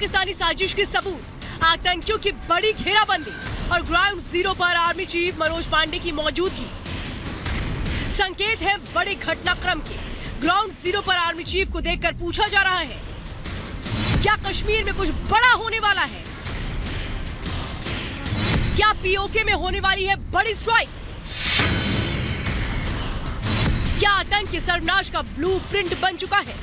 पाकिस्तानी साजिश के सबूत, आतंकियों की बड़ी घेराबंदी और ग्राउंड जीरो पर आर्मी चीफ मनोज पांडे की मौजूदगी संकेत है बड़े घटनाक्रम के। ग्राउंड जीरो पर आर्मी चीफ को देखकर पूछा जा रहा है, क्या कश्मीर में कुछ बड़ा होने वाला है? क्या पीओके में होने वाली है बड़ी स्ट्राइक? क्या आतंक सर्वनाश का ब्लूप्रिंट बन चुका है?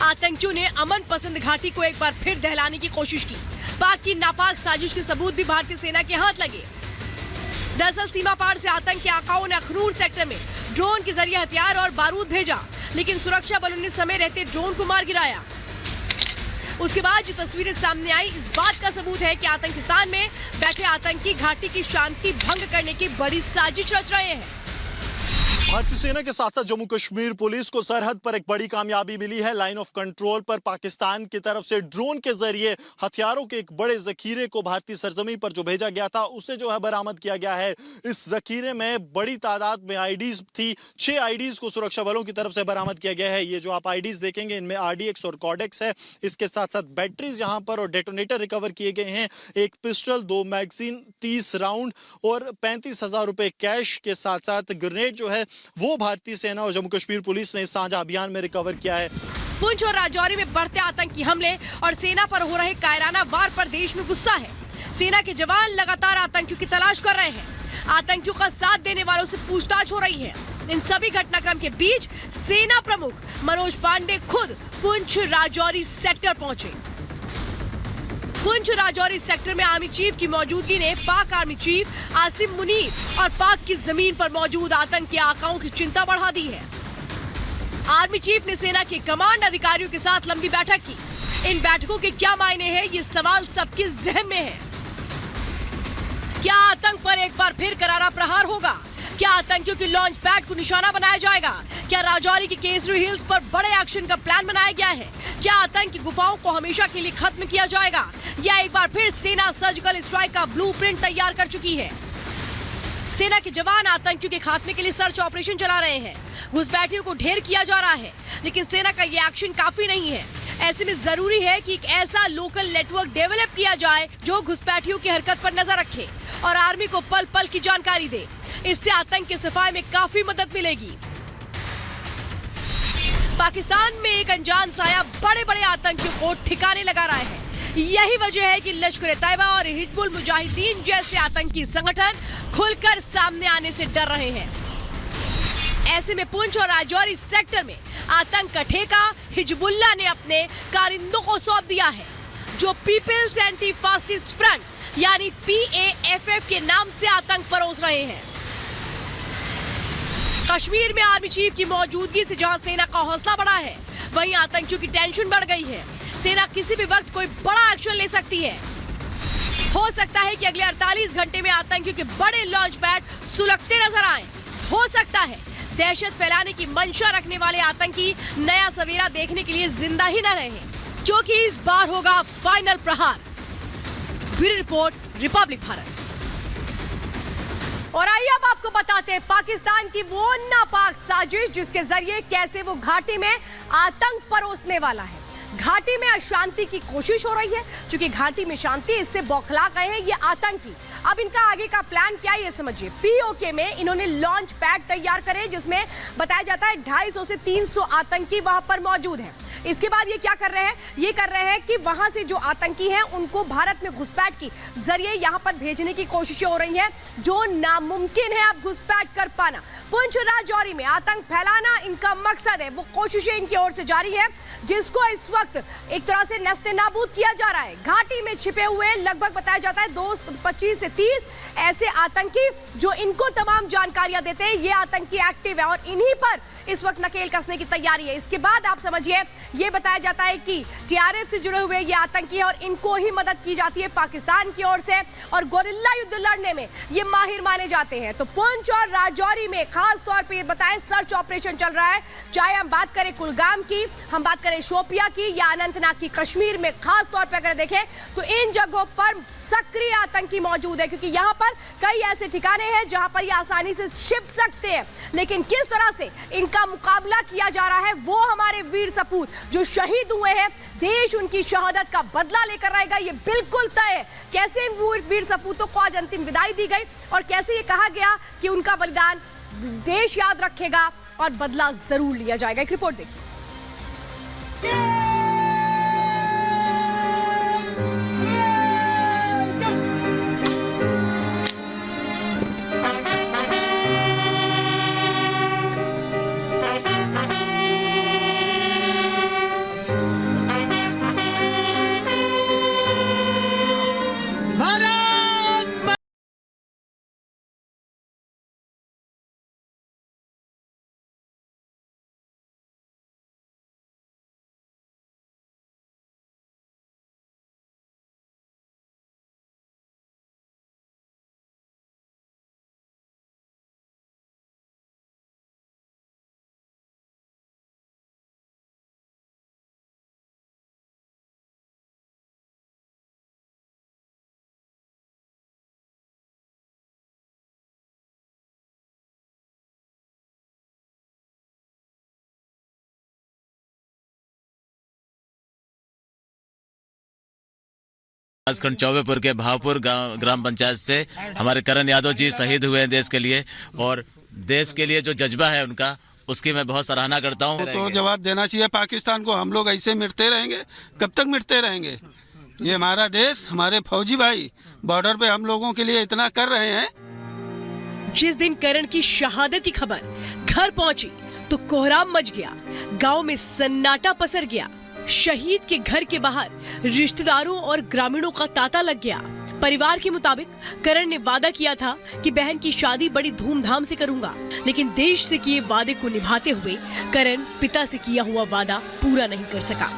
आतंकियों ने अमन पसंद घाटी को एक बार फिर दहलाने की कोशिश की। पाक की नापाक साजिश के सबूत भी भारतीय सेना के हाथ लगे। दरअसल सीमा पार से आतंक के आकाओं ने अखनूर सेक्टर में ड्रोन के जरिए हथियार और बारूद भेजा, लेकिन सुरक्षा बलों ने समय रहते ड्रोन को मार गिराया। उसके बाद जो तस्वीरें सामने आई, इस बात का सबूत है कि आतंकिस्तान में बैठे आतंकी घाटी की शांति भंग करने की बड़ी साजिश रच रहे हैं। भारतीय सेना के साथ साथ जम्मू कश्मीर पुलिस को सरहद पर एक बड़ी कामयाबी मिली है। लाइन ऑफ कंट्रोल पर पाकिस्तान की तरफ से ड्रोन के जरिए हथियारों के एक बड़े जखीरे को भारतीय सरजमीन पर जो भेजा गया था उसे जो है बरामद किया गया है। इस जखीरे में बड़ी तादाद में आईडीज थी। 6 आईडीज को सुरक्षा बलों की तरफ से बरामद किया गया है। ये जो आप आईडीज देखेंगे इनमें RDX और कॉडेक्स है। इसके साथ साथ बैटरीज यहाँ पर और डेटोनेटर रिकवर किए गए हैं। एक पिस्टल, 2 मैगजीन, 30 राउंड और 35,000 रुपए कैश के साथ साथ ग्रेनेड जो है वो भारतीय सेना और जम्मू कश्मीर पुलिस ने इस साझा अभियान में रिकवर किया है। पुंछ और राजौरी में बढ़ते आतंकी हमले और सेना पर हो रहे कायराना वार पर देश में गुस्सा है। सेना के जवान लगातार आतंकियों की तलाश कर रहे हैं। आतंकियों का साथ देने वालों से पूछताछ हो रही है। इन सभी घटनाक्रम के बीच सेना प्रमुख मनोज पांडे खुद पुंछ राजौरी सेक्टर पहुंचे। पुंछ राजौरी सेक्टर में आर्मी चीफ की मौजूदगी ने पाक आर्मी चीफ आसिम मुनीर और पाक की जमीन पर मौजूद आतंकी आकाओं की चिंता बढ़ा दी है। आर्मी चीफ ने सेना के कमांड अधिकारियों के साथ लंबी बैठक की। इन बैठकों के क्या मायने हैं, ये सवाल सबके जहन में है। क्या आतंक पर एक बार फिर करारा प्रहार होगा? क्या आतंकियों के लॉन्च पैड को निशाना बनाया जाएगा? क्या राजौरी की केसरी हिल्स पर बड़े एक्शन का प्लान बनाया गया है? क्या आतंक की गुफाओं को हमेशा के लिए खत्म किया जाएगा या एक बार फिर सेना सर्जिकल स्ट्राइक का ब्लूप्रिंट तैयार कर चुकी है? सेना के जवान आतंकियों के खात्मे के लिए सर्च ऑपरेशन चला रहे हैं। घुसपैठियों को ढेर किया जा रहा है, लेकिन सेना का ये एक्शन काफी नहीं है। ऐसे में जरूरी है कि एक ऐसा लोकल नेटवर्क डेवलप किया जाए जो घुसपैठियों की हरकत पर नजर रखे और आर्मी को पल पल की जानकारी दे। इससे आतंक के सफाए में काफी मदद मिलेगी। पाकिस्तान में एक अनजान साया बड़े बड़े आतंकियों को ठिकाने लगा रहा है। यही वजह है कि लश्कर-ए-तैयबा और हिजबुल मुजाहिदीन जैसे आतंकी संगठन खुलकर सामने आने से डर रहे हैं। ऐसे में पुंछ और राजौरी सेक्टर में आतंक का ठेका हिजबुल्लाह ने अपने कारिंदों को सौंप दिया है, जो पीपल्स एंटी फासिस्ट फ्रंट यानी PAFF के नाम से आतंक परोस रहे हैं। कश्मीर में आर्मी चीफ की मौजूदगी से जहां सेना का हौसला बढ़ा है, वहीं आतंकियों की टेंशन बढ़ गई है। सेना किसी भी वक्त कोई बड़ा एक्शन ले सकती है। हो सकता है कि अगले 48 घंटे में आतंकियों के बड़े लॉन्च पैड सुलगते नजर आए। हो सकता है दहशत फैलाने की मंशा रखने वाले आतंकी नया सवेरा देखने के लिए जिंदा ही न रहे, क्योंकि इस बार होगा फाइनल प्रहार। Bureau report, Republic Bharat. और आइए अब आपको बताते हैं पाकिस्तान की वो नापाक साजिश जिसके जरिए कैसे वो घाटी में आतंक परोसने वाला है। घाटी में अशांति की कोशिश हो रही है, क्योंकि घाटी में शांति इससे बौखला गए हैं ये आतंकी। अब इनका आगे का प्लान क्या है ये समझिए। POK में इन्होंने लॉन्च पैड तैयार करे, जिसमें बताया जाता है 250 से 300 आतंकी वहां पर मौजूद हैं। इसके बाद ये क्या कर रहे हैं? ये कर रहे हैं कि वहां से जो आतंकी हैं उनको भारत में घुसपैठ की जरिए यहां पर भेजने की कोशिशें हो रही हैं, जो नामुमकिन है अब घुसपैठ कर पाना। पुंछ राजौरी में आतंक फैलाना इनका मकसद है। वो कोशिशें इनकी ओर से जारी है, जिसको इस वक्त एक तरह से नस्ते नाबूद किया जा रहा है। घाटी में छिपे हुए लगभग बताया जाता है 25 से 30 ऐसे आतंकी, जो इनको तमाम जानकारियां देते हैं। ये आतंकी एक्टिव है और इन्हीं पर इस वक्त नकेल कसने की तैयारी है। इसके बाद आप समझिए, ये बताया जाता है कि TRF से जुड़े हुए ये आतंकी है और इनको ही मदद की जाती है पाकिस्तान की ओर से, और गोरिल्ला युद्ध लड़ने में ये माहिर माने जाते हैं। तो पुंछ और राजौरी में खास तौर पे बताएं सर्च ऑपरेशन चल रहा है। चाहे हम बात करें कुलगाम की, हम बात करें शोपिया की या अनंतनाग की, कश्मीर में खास तौर पर अगर देखें तो इन जगहों पर सक्रिय आतंकी मौजूद है, क्योंकि यहाँ पर कई ऐसे ठिकाने हैं जहां पर ये आसानी से छिप सकते हैं। लेकिन किस तरह से इनका मुकाबला किया जा रहा है, वो हमारे वीर सपूत जो शहीद हुए हैं, देश उनकी शहादत का बदला लेकर रहेगा, ये बिल्कुल तय है। कैसे वीर सपूतों को आज अंतिम विदाई दी गई और कैसे ये कहा गया कि उनका बलिदान देश याद रखेगा और बदला जरूर लिया जाएगा। एक रिपोर्ट देखिए। खंड चौबेपुर के भावपुर ग्राम पंचायत से हमारे करण यादव जी शहीद हुए हैं देश के लिए, और देश के लिए जो जज्बा है उनका, उसकी मैं बहुत सराहना करता हूँ। तो जवाब देना चाहिए पाकिस्तान को। हम लोग ऐसे मिटते रहेंगे, कब तक मिटते रहेंगे? ये हमारा देश, हमारे फौजी भाई बॉर्डर पे हम लोगों के लिए इतना कर रहे हैं। जिस दिन करण की शहादत की खबर घर पहुंची तो कोहराम मच गया, गांव में सन्नाटा पसर गया। शहीद के घर के बाहर रिश्तेदारों और ग्रामीणों का तांता लग गया। परिवार के मुताबिक करण ने वादा किया था कि बहन की शादी बड़ी धूमधाम से करूंगा, लेकिन देश से किए वादे को निभाते हुए करण पिता से किया हुआ वादा पूरा नहीं कर सका।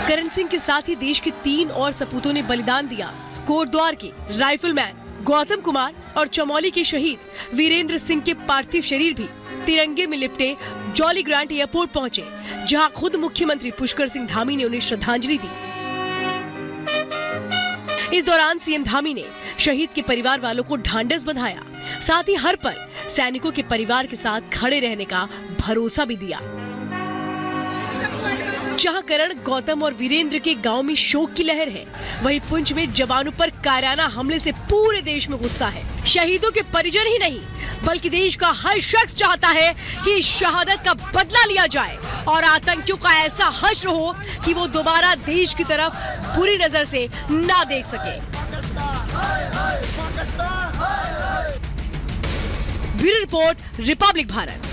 करण सिंह के साथ ही देश के 3 और सपूतों ने बलिदान दिया। कोटद्वार के राइफलमैन गौतम कुमार और चमोली के शहीद वीरेंद्र सिंह के पार्थिव शरीर भी तिरंगे में लिपटे जॉली ग्रांट एयरपोर्ट पहुंचे, जहां खुद मुख्यमंत्री पुष्कर सिंह धामी ने उन्हें श्रद्धांजलि दी। इस दौरान सीएम धामी ने शहीद के परिवार वालों को ढांढस बंधाया, साथ ही हर पल सैनिकों के परिवार के साथ खड़े रहने का भरोसा भी दिया। जहां करण, गौतम और वीरेंद्र के गांव में शोक की लहर है, वहीं पुंछ में जवानों पर कायराना हमले से पूरे देश में गुस्सा है। शहीदों के परिजन ही नहीं बल्कि देश का हर शख्स चाहता है कि शहादत का बदला लिया जाए और आतंकियों का ऐसा हश्र हो कि वो दोबारा देश की तरफ बुरी नजर से ना देख सके। Bureau report, Republic Bharat.